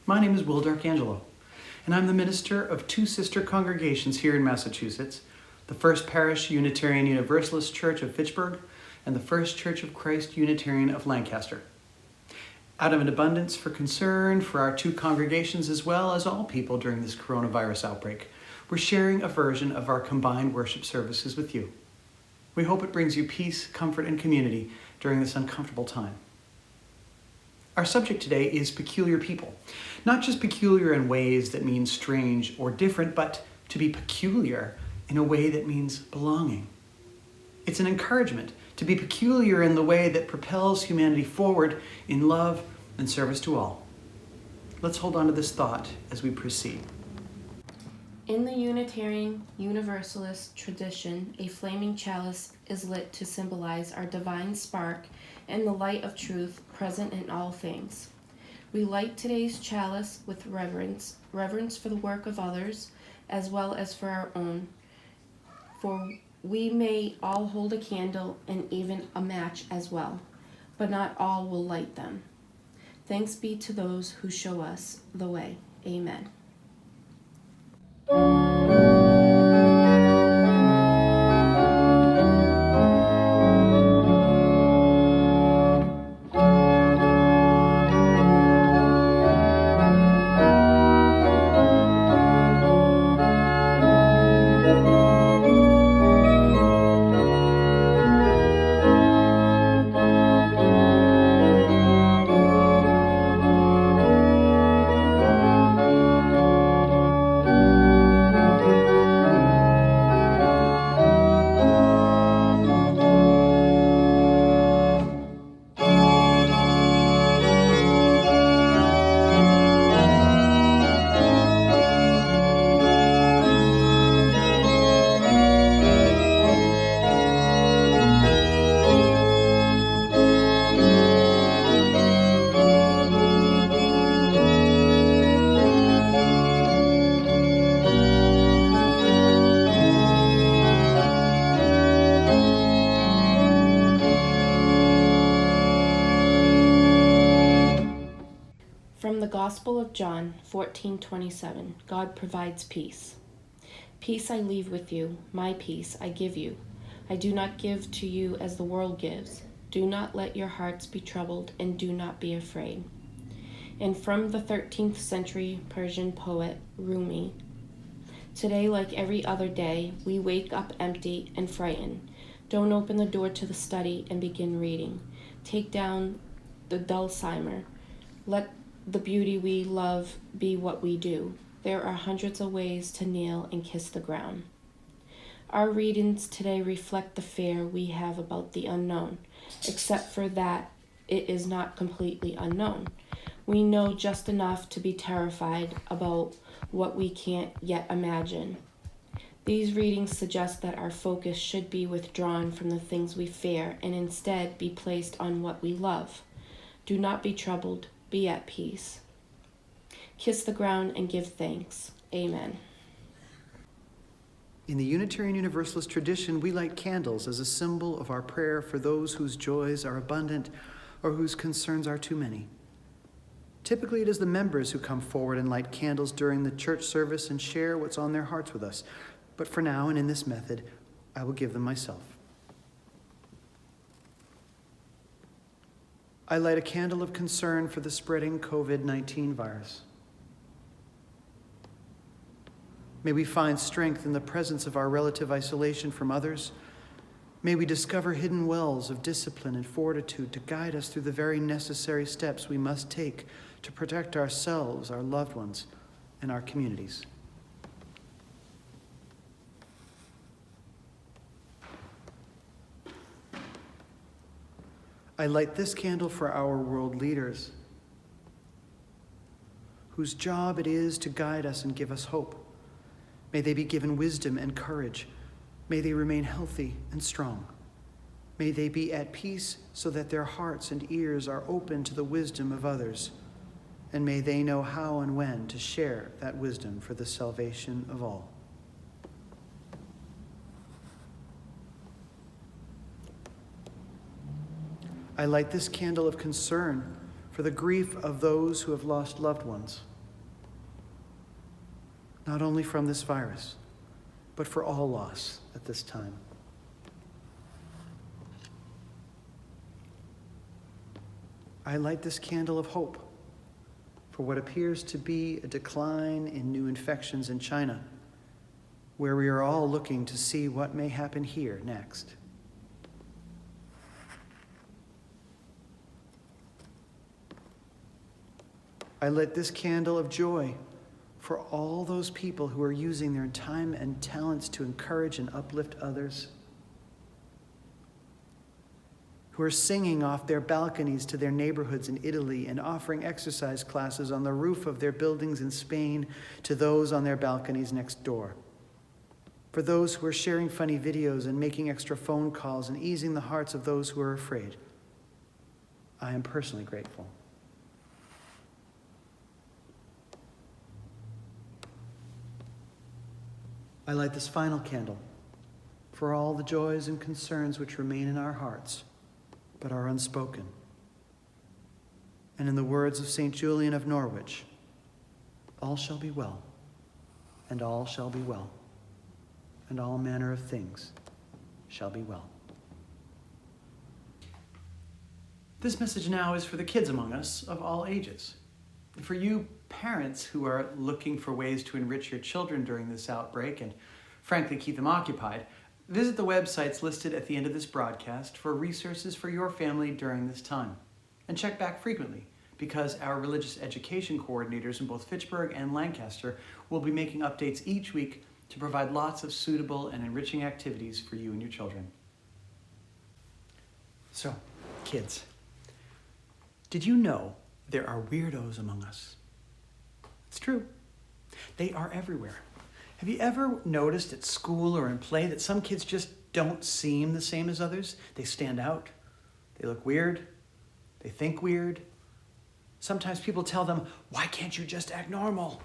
My name is Wil Darcangelo, and I'm the minister of two sister congregations here in Massachusetts, the First Parish Unitarian Universalist Church of Fitchburg and the First Church of Christ Unitarian of Lancaster. Out of an abundance for concern for our two congregations as well as all people during this coronavirus outbreak, we're sharing a version of our combined worship services with you. We hope it brings you peace, comfort, and community during this uncomfortable time. Our subject today is peculiar people. Not just peculiar in ways that mean strange or different, but to be peculiar in a way that means belonging. It's an encouragement to be peculiar in the way that propels humanity forward in love and service to all. Let's hold on to this thought as we proceed. In the Unitarian Universalist tradition, a flaming chalice is lit to symbolize our divine spark and the light of truth present in all things. We light today's chalice with reverence for the work of others as well as for our own. For we may all hold a candle and even a match as well, but not all will light them. Thanks be to those who show us the way. Amen. From the Gospel of John 14:27, God provides peace. Peace I leave with you, my peace I give you. I do not give to you as the world gives. Do not let your hearts be troubled, and do not be afraid. And from the 13th century Persian poet Rumi, today, like every other day, we wake up empty and frightened. Don't open the door to the study and begin reading. Take down the dulcimer. Let the beauty we love be what we do. There are hundreds of ways to kneel and kiss the ground. Our readings today reflect the fear we have about the unknown, except for that it is not completely unknown. We know just enough to be terrified about what we can't yet imagine. These readings suggest that our focus should be withdrawn from the things we fear and instead be placed on what we love. Do not be troubled. Be at peace. Kiss the ground and give thanks. Amen. In the Unitarian Universalist tradition, we light candles as a symbol of our prayer for those whose joys are abundant or whose concerns are too many. Typically, it is the members who come forward and light candles during the church service and share what's on their hearts with us. But for now and in this method, I will give them myself. I light a candle of concern for the spreading COVID-19 virus. May we find strength in the presence of our relative isolation from others. May we discover hidden wells of discipline and fortitude to guide us through the very necessary steps we must take to protect ourselves, our loved ones, and our communities. I light this candle for our world leaders, whose job it is to guide us and give us hope. May they be given wisdom and courage. May they remain healthy and strong. May they be at peace so that their hearts and ears are open to the wisdom of others. And may they know how and when to share that wisdom for the salvation of all. I light this candle of concern for the grief of those who have lost loved ones. not only from this virus, but for all loss at this time. I light this candle of hope for what appears to be a decline in new infections in China, where we are all looking to see what may happen here next. I lit this candle of joy for all those people who are using their time and talents to encourage and uplift others, who are singing off their balconies to their neighborhoods in Italy and offering exercise classes on the roof of their buildings in Spain to those on their balconies next door. For those who are sharing funny videos and making extra phone calls and easing the hearts of those who are afraid. I am personally grateful. I light this final candle for all the joys and concerns which remain in our hearts, but are unspoken. And in the words of St. Julian of Norwich, all shall be well, and all shall be well, and all manner of things shall be well. This message now is for the kids among us of all ages. For you parents who are looking for ways to enrich your children during this outbreak and frankly keep them occupied, visit the websites listed at the end of this broadcast for resources for your family during this time. And check back frequently, because our religious education coordinators in both Fitchburg and Lancaster will be making updates each week to provide lots of suitable and enriching activities for you and your children. So, kids, did you know there are weirdos among us? It's true. They are everywhere. Have you ever noticed at school or in play that some kids just don't seem the same as others? They stand out. They look weird. They think weird. Sometimes people tell them, "Why can't you just act normal?"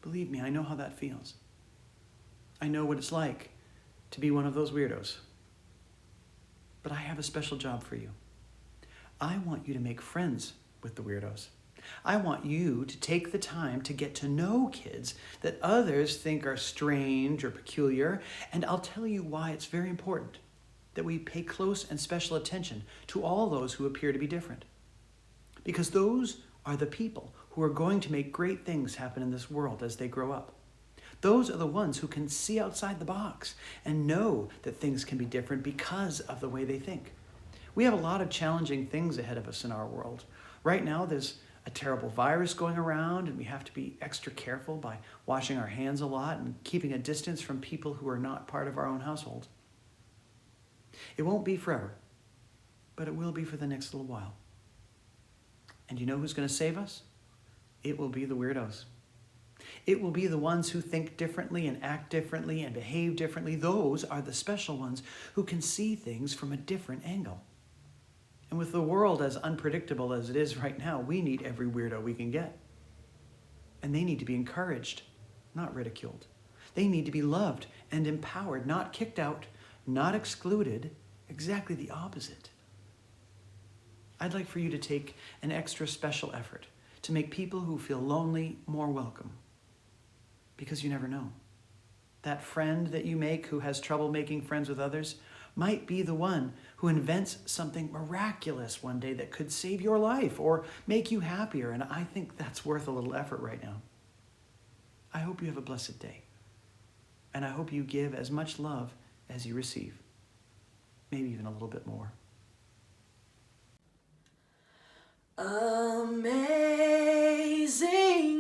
Believe me, I know how that feels. I know what it's like to be one of those weirdos. But I have a special job for you. I want you to make friends with the weirdos. I want you to take the time to get to know kids that others think are strange or peculiar, and I'll tell you why it's very important that we pay close and special attention to all those who appear to be different. Because those are the people who are going to make great things happen in this world as they grow up. Those are the ones who can see outside the box and know that things can be different because of the way they think. We have a lot of challenging things ahead of us in our world. Right now, there's a terrible virus going around, and we have to be extra careful by washing our hands a lot and keeping a distance from people who are not part of our own household. It won't be forever, but it will be for the next little while. And you know who's going to save us? It will be the weirdos. It will be the ones who think differently and act differently and behave differently. Those are the special ones who can see things from a different angle. And with the world as unpredictable as it is right now, we need every weirdo we can get. And they need to be encouraged, not ridiculed. They need to be loved and empowered, not kicked out, not excluded, exactly the opposite. I'd like for you to take an extra special effort to make people who feel lonely more welcome. Because you never know. That friend that you make who has trouble making friends with others might be the one who invents something miraculous one day that could save your life or make you happier. And I think that's worth a little effort right now. I hope you have a blessed day. And I hope you give as much love as you receive. Maybe even a little bit more. Amazing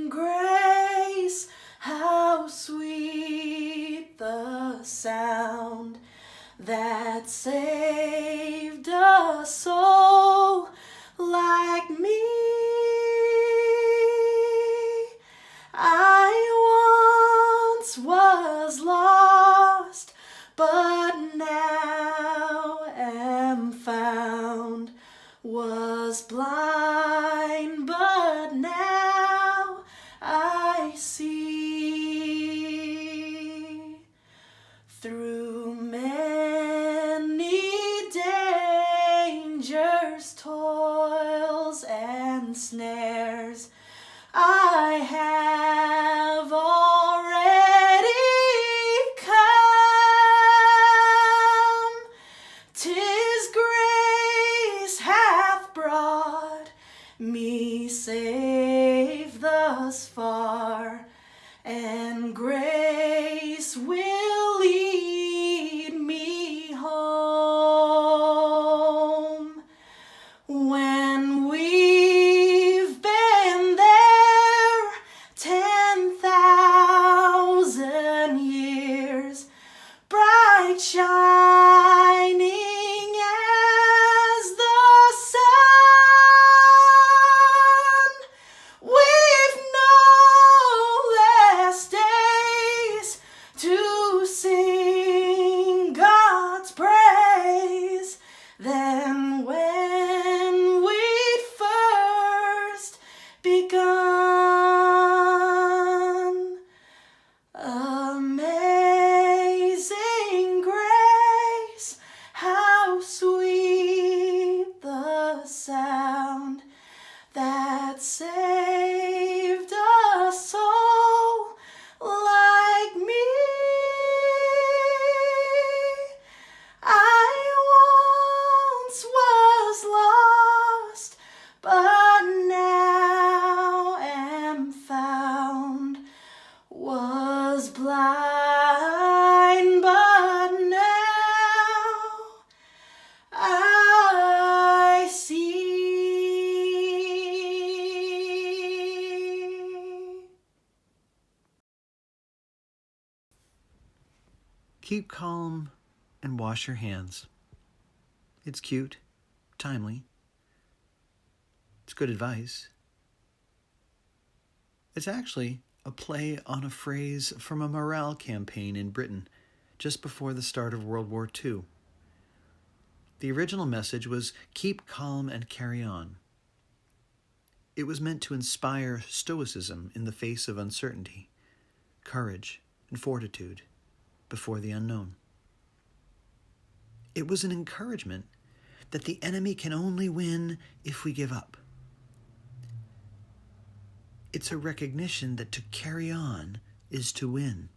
grace, how sweet the sound that saved a soul like me. I once was lost, but now am found. Was blind, but now I see. Through many dangers, toils, and snares, I have bright shining as the sun, with no less days to sing God's praise than when we first begun. Amazing grace, how sweet the sound that saved a soul like me. I once was lost, but now am found. Was blind, but now I see. Keep calm and wash your hands. It's cute, timely. It's good advice. It's actually a play on a phrase from a morale campaign in Britain just before the start of World War II. The original message was, keep calm and carry on. It was meant to inspire stoicism in the face of uncertainty, courage and fortitude before the unknown. It was an encouragement that the enemy can only win if we give up. It's a recognition that to carry on is to win.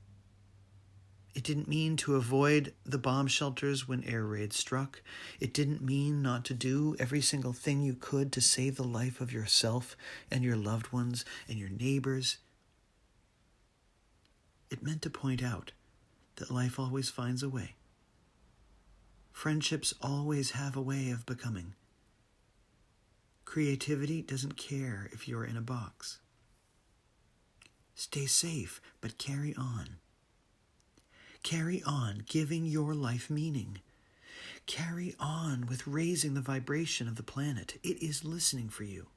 It didn't mean to avoid the bomb shelters when air raids struck. It didn't mean not to do every single thing you could to save the life of yourself and your loved ones and your neighbors. It meant to point out that life always finds a way. Friendships always have a way of becoming. Creativity doesn't care if you're in a box. Stay safe, but carry on. Carry on giving your life meaning. Carry on with raising the vibration of the planet. It is listening for you.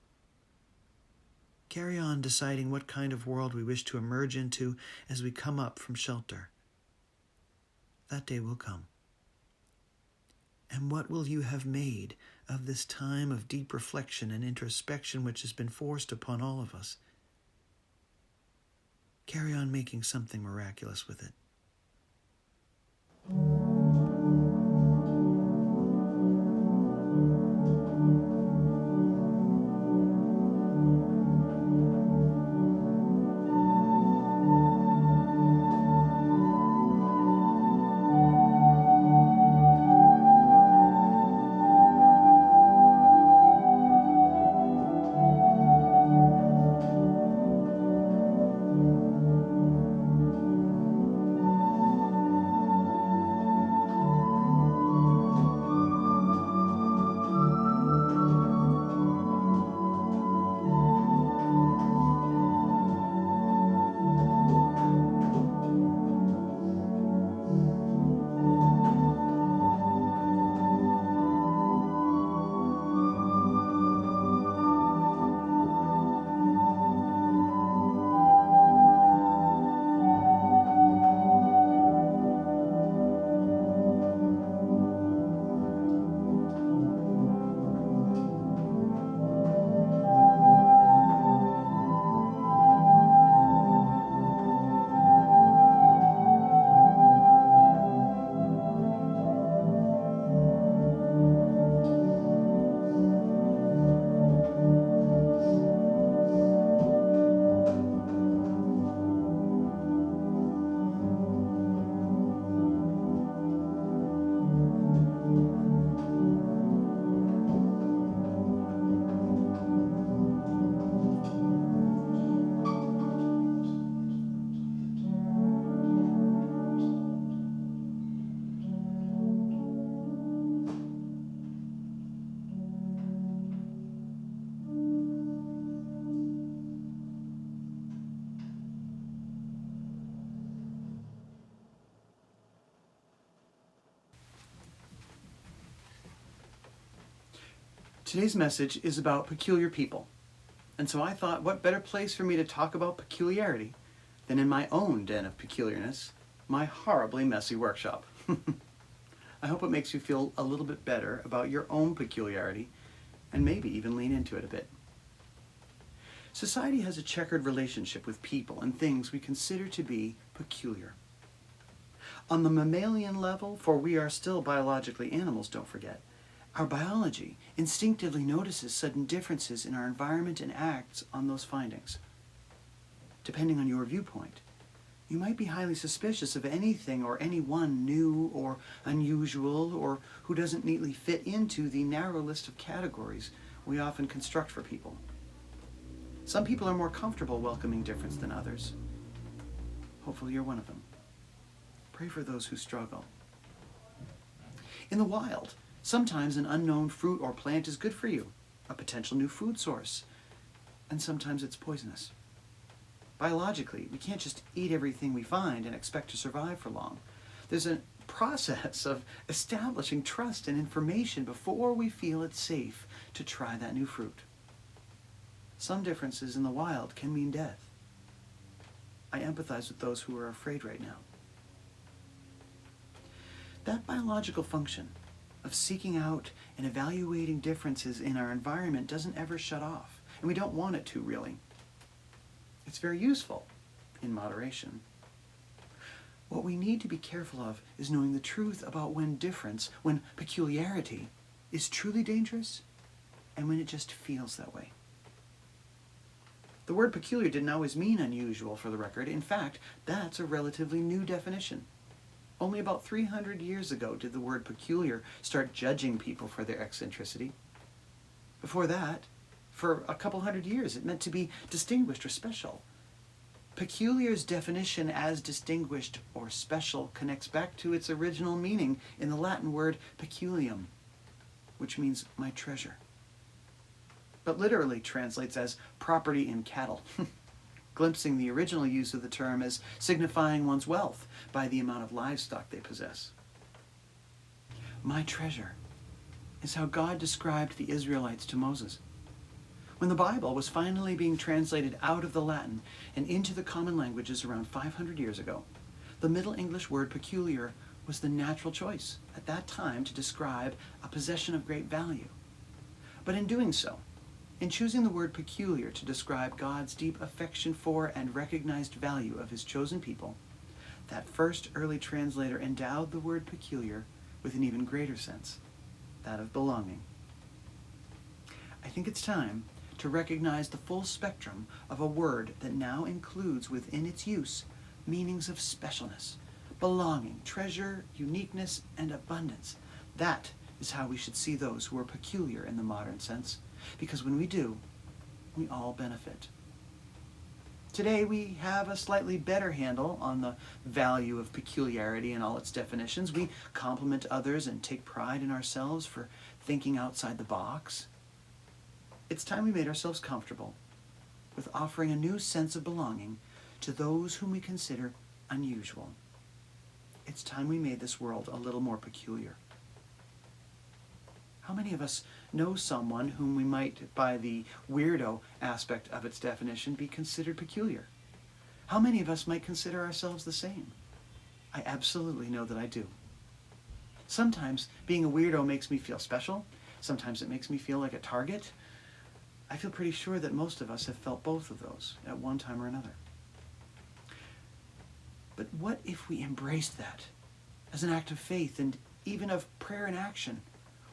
Carry on deciding what kind of world we wish to emerge into as we come up from shelter. That day will come. And what will you have made of this time of deep reflection and introspection which has been forced upon all of us? Carry on making something miraculous with it. Today's message is about peculiar people. And so I thought, what better place for me to talk about peculiarity than in my own den of peculiarness, my horribly messy workshop. I hope it makes you feel a little bit better about your own peculiarity and maybe even lean into it a bit. Society has a checkered relationship with people and things we consider to be peculiar. On the mammalian level, for we are still biologically animals, don't forget, our biology instinctively notices sudden differences in our environment and acts on those findings. Depending on your viewpoint, you might be highly suspicious of anything or anyone new or unusual or who doesn't neatly fit into the narrow list of categories we often construct for people. Some people are more comfortable welcoming difference than others. Hopefully you're one of them. Pray for those who struggle. In the wild, sometimes an unknown fruit or plant is good for you, a potential new food source, and sometimes it's poisonous. Biologically, we can't just eat everything we find and expect to survive for long. There's a process of establishing trust and information before we feel it's safe to try that new fruit. Some differences in the wild can mean death. I empathize with those who are afraid right now. That biological function of seeking out and evaluating differences in our environment doesn't ever shut off, and we don't want it to, really. It's very useful in moderation. What we need to be careful of is knowing the truth about when difference, when peculiarity, is truly dangerous and when it just feels that way. The word peculiar didn't always mean unusual, for the record. In fact, that's a relatively new definition. Only about 300 years ago did the word peculiar start judging people for their eccentricity. Before that, for a couple hundred years, it meant to be distinguished or special. Peculiar's definition as distinguished or special connects back to its original meaning in the Latin word peculium, which means my treasure, but literally translates as property in cattle, glimpsing the original use of the term as signifying one's wealth by the amount of livestock they possess. My treasure is how God described the Israelites to Moses. When the Bible was finally being translated out of the Latin and into the common languages around 500 years ago, the Middle English word peculiar was the natural choice at that time to describe a possession of great value. But in doing so, in choosing the word peculiar to describe God's deep affection for and recognized value of his chosen people, that first early translator endowed the word peculiar with an even greater sense, that of belonging. I think it's time to recognize the full spectrum of a word that now includes within its use meanings of specialness, belonging, treasure, uniqueness, and abundance. That is how we should see those who are peculiar in the modern sense, because when we do, we all benefit. Today we have a slightly better handle on the value of peculiarity and all its definitions. We compliment others and take pride in ourselves for thinking outside the box. It's time we made ourselves comfortable with offering a new sense of belonging to those whom we consider unusual. It's time we made this world a little more peculiar. How many of us know someone whom we might, by the weirdo aspect of its definition, be considered peculiar? How many of us might consider ourselves the same? I absolutely know that I do. Sometimes being a weirdo makes me feel special. Sometimes it makes me feel like a target. I feel pretty sure that most of us have felt both of those at one time or another. But what if we embraced that as an act of faith and even of prayer and action?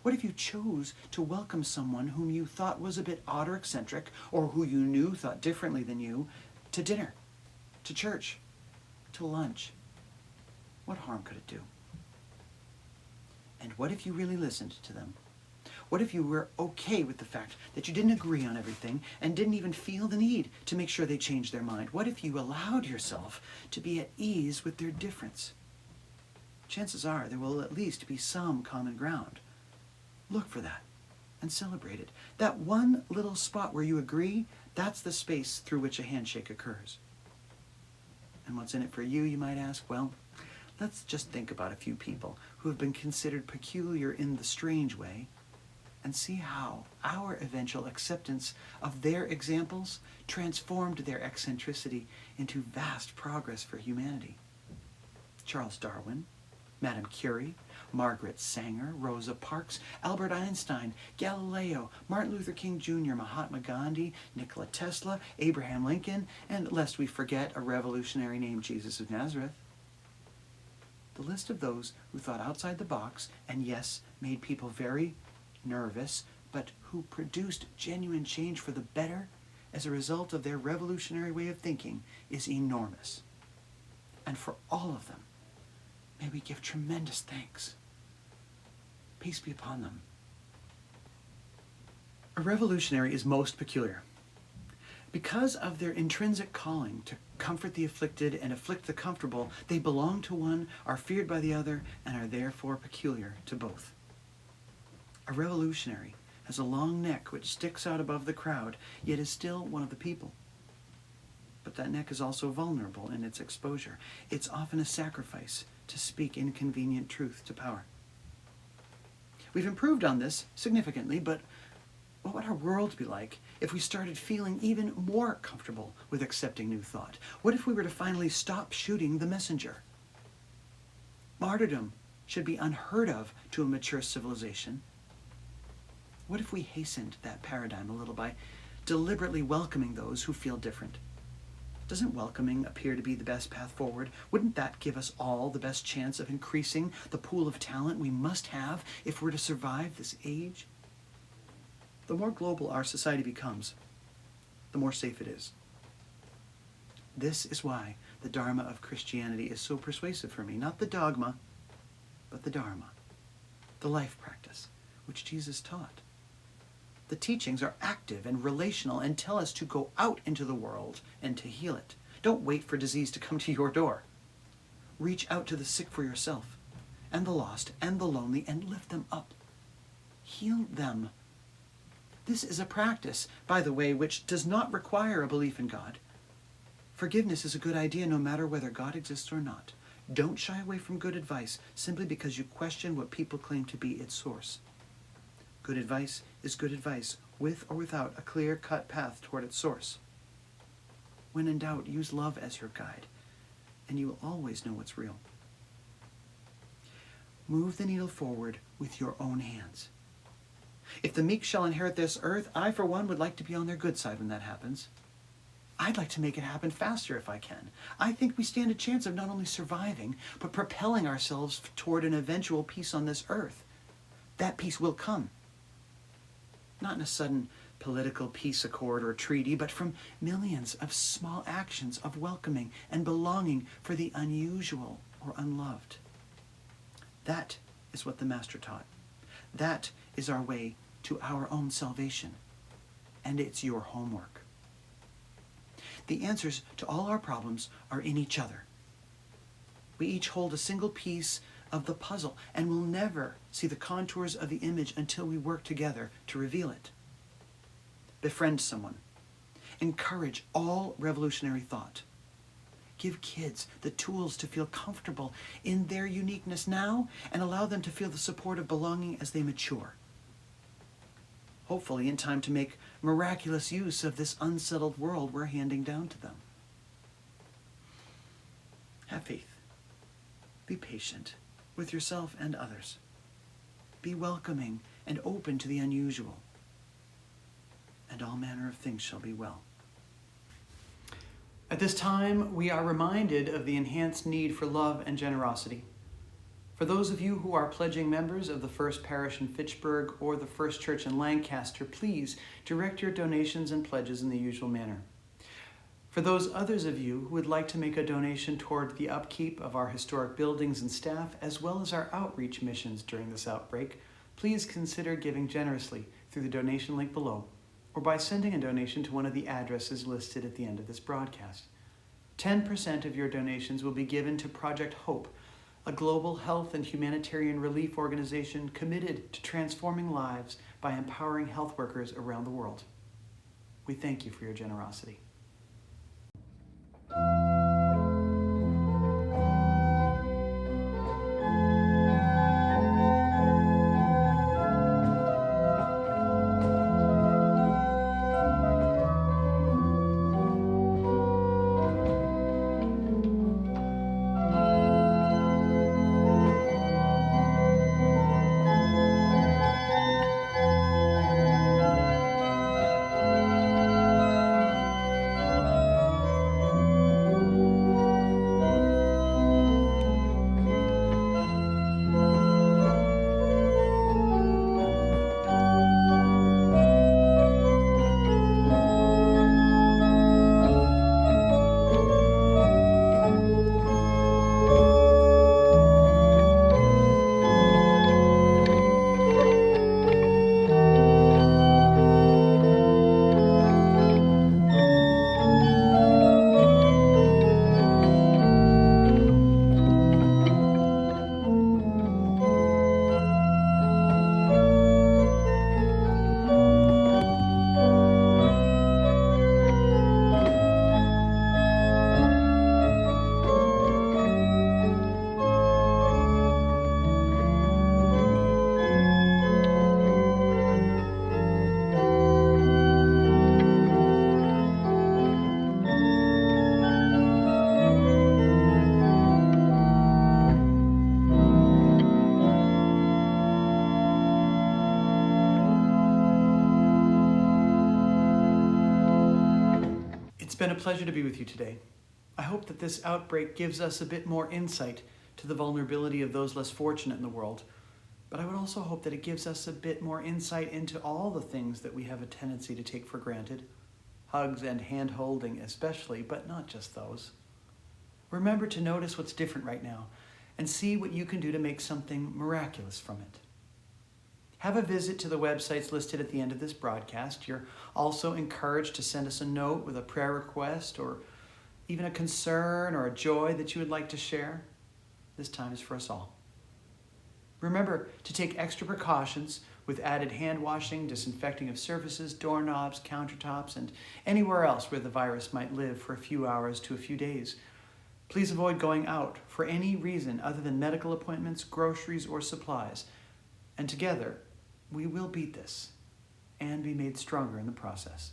What if you chose to welcome someone whom you thought was a bit odd or eccentric, or who you knew thought differently than you, to dinner, to church, to lunch? What harm could it do? And what if you really listened to them? What if you were okay with the fact that you didn't agree on everything and didn't even feel the need to make sure they changed their mind? What if you allowed yourself to be at ease with their difference? Chances are there will at least be some common ground. Look for that and celebrate it. That one little spot where you agree, that's the space through which a handshake occurs. And what's in it for you, you might ask? Well, let's just think about a few people who have been considered peculiar in the strange way and see how our eventual acceptance of their examples transformed their eccentricity into vast progress for humanity. Charles Darwin, Madame Curie, Margaret Sanger, Rosa Parks, Albert Einstein, Galileo, Martin Luther King Jr., Mahatma Gandhi, Nikola Tesla, Abraham Lincoln, and lest we forget a revolutionary named Jesus of Nazareth. The list of those who thought outside the box and, yes, made people very nervous, but who produced genuine change for the better as a result of their revolutionary way of thinking is enormous. And for all of them, may we give tremendous thanks. Peace be upon them. A revolutionary is most peculiar. Because of their intrinsic calling to comfort the afflicted and afflict the comfortable, they belong to one, are feared by the other, and are therefore peculiar to both. A revolutionary has a long neck which sticks out above the crowd, yet is still one of the people. But that neck is also vulnerable in its exposure. It's often a sacrifice to speak inconvenient truth to power. We've improved on this significantly, but what would our world be like if we started feeling even more comfortable with accepting new thought? What if we were to finally stop shooting the messenger? Martyrdom should be unheard of to a mature civilization. What if we hastened that paradigm a little by deliberately welcoming those who feel different? Doesn't welcoming appear to be the best path forward? Wouldn't that give us all the best chance of increasing the pool of talent we must have if we're to survive this age? The more global our society becomes, the more safe it is. This is why the Dharma of Christianity is so persuasive for me. Not the dogma, but the Dharma, the life practice, which Jesus taught. The teachings are active and relational and tell us to go out into the world and to heal it. Don't wait for disease to come to your door. Reach out to the sick for yourself, and the lost, and the lonely, and lift them up. Heal them. This is a practice, by the way, which does not require a belief in God. Forgiveness is a good idea no matter whether God exists or not. Don't shy away from good advice simply because you question what people claim to be its source. Good advice is good advice, with or without a clear-cut path toward its source. When in doubt, use love as your guide, and you will always know what's real. Move the needle forward with your own hands. If the meek shall inherit this earth, I, for one, would like to be on their good side when that happens. I'd like to make it happen faster if I can. I think we stand a chance of not only surviving, but propelling ourselves toward an eventual peace on this earth. That peace will come. Not in a sudden political peace accord or treaty, but from millions of small actions of welcoming and belonging for the unusual or unloved. That is what the Master taught. That is our way to our own salvation. And it's your homework. The answers to all our problems are in each other. We each hold a single piece of the puzzle, and we'll never see the contours of the image until we work together to reveal it. Befriend someone. Encourage all revolutionary thought. Give kids the tools to feel comfortable in their uniqueness now and allow them to feel the support of belonging as they mature. Hopefully in time to make miraculous use of this unsettled world we're handing down to them. Have faith. Be patient with yourself and others. Be welcoming and open to the unusual. And all manner of things shall be well. At this time, we are reminded of the enhanced need for love and generosity. For those of you who are pledging members of the First Parish in Fitchburg or the First Church in Lancaster, please direct your donations and pledges in the usual manner. For those others of you who would like to make a donation toward the upkeep of our historic buildings and staff, as well as our outreach missions during this outbreak, please consider giving generously through the donation link below, or by sending a donation to one of the addresses listed at the end of this broadcast. 10% of your donations will be given to Project Hope, a global health and humanitarian relief organization committed to transforming lives by empowering health workers around the world. We thank you for your generosity. been a pleasure to be with you today. I hope that this outbreak gives us a bit more insight to the vulnerability of those less fortunate in the world, but I would also hope that it gives us a bit more insight into all the things that we have a tendency to take for granted, hugs and hand-holding especially, but not just those. Remember to notice what's different right now and see what you can do to make something miraculous from it. Have a visit to the websites listed at the end of this broadcast. You're also encouraged to send us a note with a prayer request or even a concern or a joy that you would like to share. This time is for us all. Remember to take extra precautions with added hand washing, disinfecting of surfaces, doorknobs, countertops, and anywhere else where the virus might live for a few hours to a few days. Please avoid going out for any reason other than medical appointments, groceries, or supplies. And together, we will beat this and be made stronger in the process.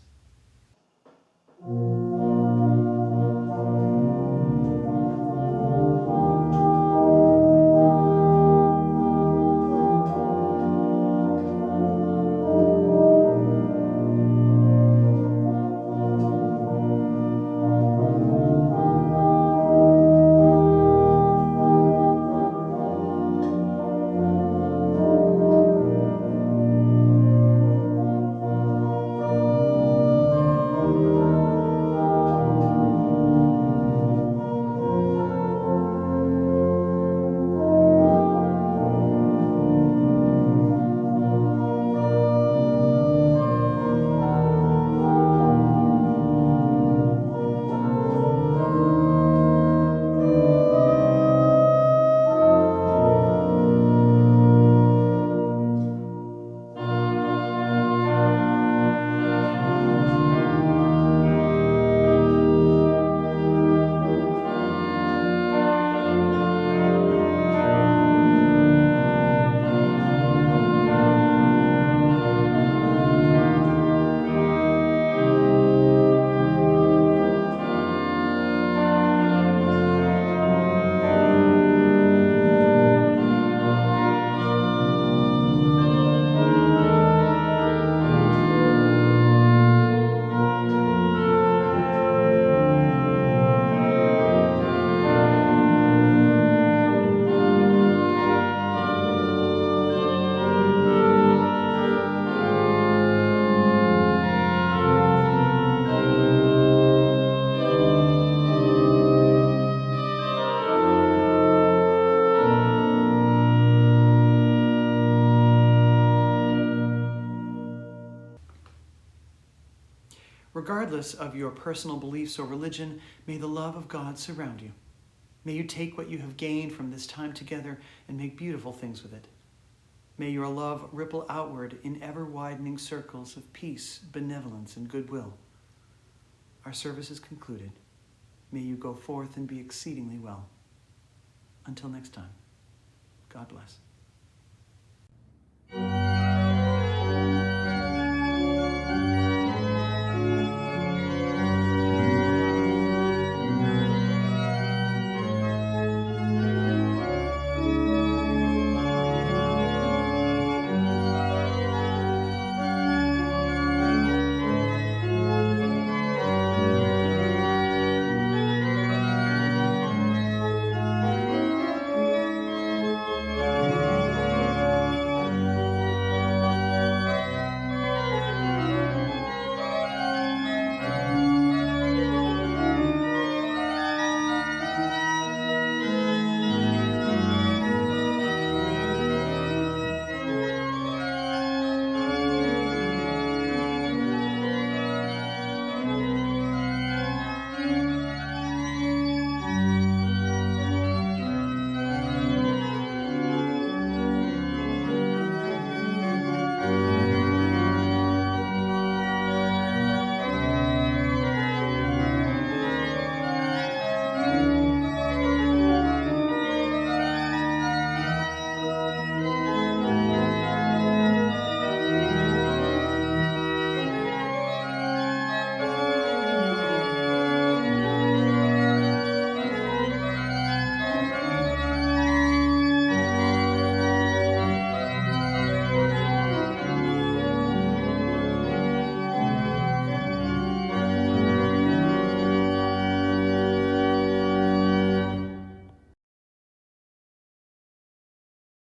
Regardless of your personal beliefs or religion, may the love of God surround you. May you take what you have gained from this time together and make beautiful things with it. May your love ripple outward in ever-widening circles of peace, benevolence, and goodwill. Our service is concluded. May you go forth and be exceedingly well. Until next time, God bless.